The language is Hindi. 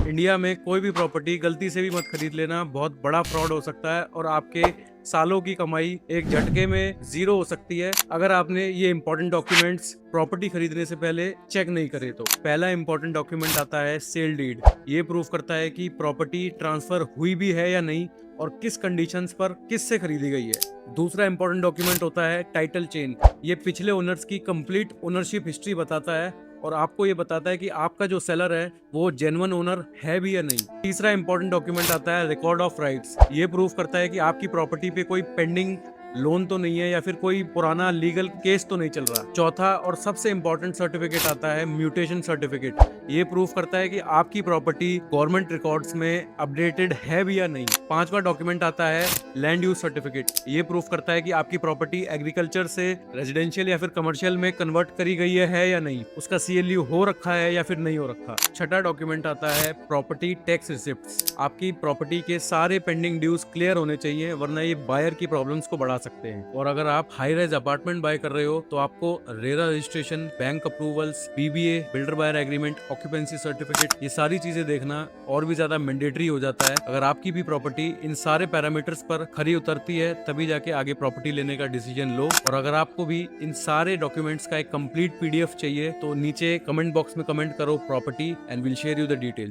इंडिया में कोई भी प्रॉपर्टी गलती से भी मत खरीद लेना, बहुत बड़ा फ्रॉड हो सकता है और आपके सालों की कमाई एक झटके में जीरो हो सकती है अगर आपने ये इंपॉर्टेंट डॉक्यूमेंट्स प्रॉपर्टी खरीदने से पहले चेक नहीं करे तो। पहला इंपॉर्टेंट डॉक्यूमेंट आता है सेल डीड। ये प्रूफ करता है कि प्रॉपर्टी ट्रांसफर हुई भी है या नहीं और किस कंडीशंस पर किससे खरीदी गई है। दूसरा इंपॉर्टेंट डॉक्यूमेंट होता है टाइटल चेन। ये पिछले ओनर्स की कंप्लीट ओनरशिप हिस्ट्री बताता है और आपको ये बताता है कि आपका जो सेलर है वो जेन्युइन ओनर है भी या नहीं। तीसरा इंपॉर्टेंट डॉक्यूमेंट आता है रिकॉर्ड ऑफ राइट्स। ये प्रूफ करता है कि आपकी प्रॉपर्टी पे कोई पेंडिंग लोन तो नहीं है या फिर कोई पुराना लीगल केस तो नहीं चल रहा। चौथा और सबसे इंपॉर्टेंट सर्टिफिकेट आता है म्यूटेशन सर्टिफिकेट। ये प्रूफ करता है कि आपकी प्रॉपर्टी गवर्नमेंट रिकॉर्ड्स में अपडेटेड है भी या नहीं। पांचवा डॉक्यूमेंट आता है लैंड यूज सर्टिफिकेट। ये प्रूफ करता है कि आपकी प्रॉपर्टी एग्रीकल्चर से रेजिडेंशियल या फिर कमर्शियल में कन्वर्ट करी गई है या नहीं, उसका सीएलयू हो रखा है या फिर नहीं हो रखा। छठा डॉक्यूमेंट आता है प्रॉपर्टी टैक्स रिसिप्ट्स। आपकी प्रॉपर्टी के सारे पेंडिंग ड्यूज क्लियर होने चाहिए, वरना ये बायर की प्रॉब्लम्स को बढ़ा सकते हैं। और अगर आप हाई राइज अपार्टमेंट बाय कर रहे हो तो आपको RERA registration, bank approvals, BBA, builder buyer agreement, occupancy certificate, ये सारी चीजें देखना और भी ज्यादा मैंडेटरी हो जाता है। अगर आपकी भी प्रॉपर्टी इन सारे पैरामीटर्स पर खरी उतरती है तभी जाके आगे प्रॉपर्टी लेने का डिसीजन लो। और अगर आपको भी इन सारे डॉक्यूमेंट्स का एक कंप्लीट पीडीएफ चाहिए तो नीचे कमेंट बॉक्स में कमेंट करो property and will share you the detail.